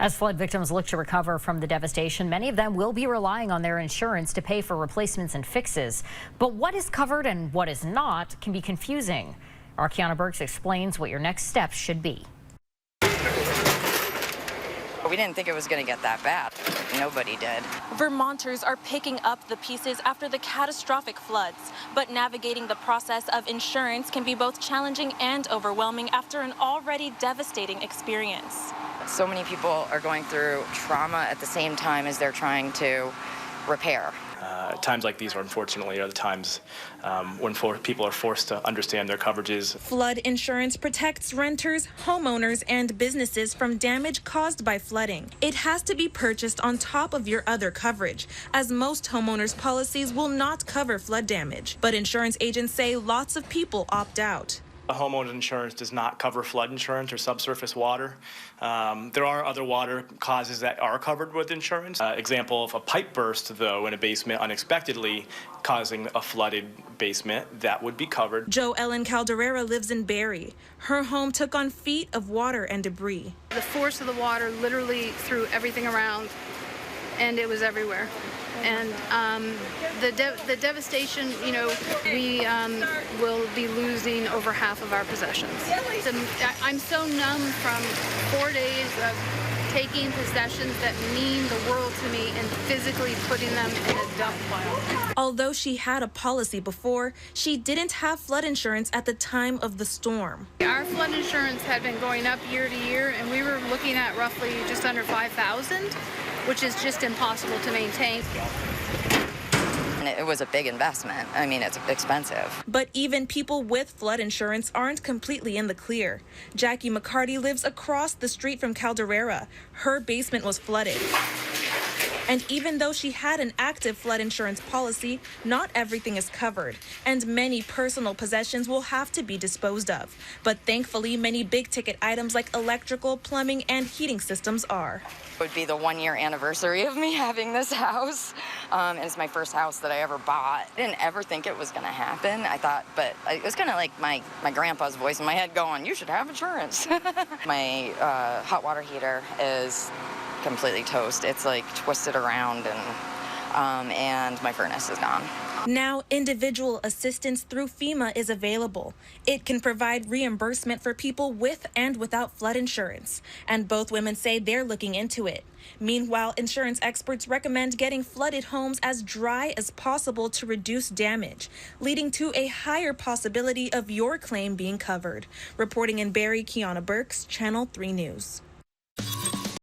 As flood victims look to recover from the devastation, many of them will be relying on their insurance to pay for replacements and fixes. But what is covered and what is not can be confusing. Our Kiana Burks explains what your next steps should be. We didn't think it was going to get that bad. Nobody did. Vermonters are picking up the pieces after the catastrophic floods, but navigating the process of insurance can be both challenging and overwhelming after an already devastating experience. So many people are going through trauma at the same time as they're trying to repair. Times like these are unfortunately the times when people are forced to understand their coverages. Flood insurance protects renters, homeowners, and businesses from damage caused by flooding. It has to be purchased on top of your other coverage, as most homeowners' policies will not cover flood damage. But insurance agents say lots of people opt out. Homeowners insurance does not cover flood insurance or subsurface water. There are other water causes that are covered with insurance. Example of a pipe burst, though, in a basement unexpectedly causing a flooded basement, that would be covered. Jo Ellen Calderera lives in Barrie. Her home took on feet of water and debris. The force of the water literally threw everything around, and it was everywhere. And the devastation, you know, we will be losing over half of our possessions. I'm so numb from 4 days of taking possessions that mean the world to me and physically putting them in a dump pile. Although she had a policy before, she didn't have flood insurance at the time of the storm. Our flood insurance had been going up year to year, and we were looking at roughly just under $5,000, which is just impossible to maintain. And it was a big investment. I mean, it's expensive. But even people with flood insurance aren't completely in the clear. Jackie McCarty lives across the street from Calderera. Her basement was flooded. And even though she had an active flood insurance policy, not everything is covered, and many personal possessions will have to be disposed of. But thankfully, many big-ticket items like electrical, plumbing, and heating systems are. It would be the 1-year anniversary of me having this house. It's my first house that I ever bought. I didn't ever think it was going to happen. I thought, but it was kind of like my grandpa's voice in my head going, you should have insurance. My hot water heater is completely toast. It's like twisted around, and my furnace is gone. Now, individual assistance through FEMA is available. It can provide reimbursement for people with and without flood insurance, and both women say they're looking into it. Meanwhile, insurance experts recommend getting flooded homes as dry as possible to reduce damage, leading to a higher possibility of your claim being covered. Reporting in Barrie, Kiana Burks, Channel 3 News.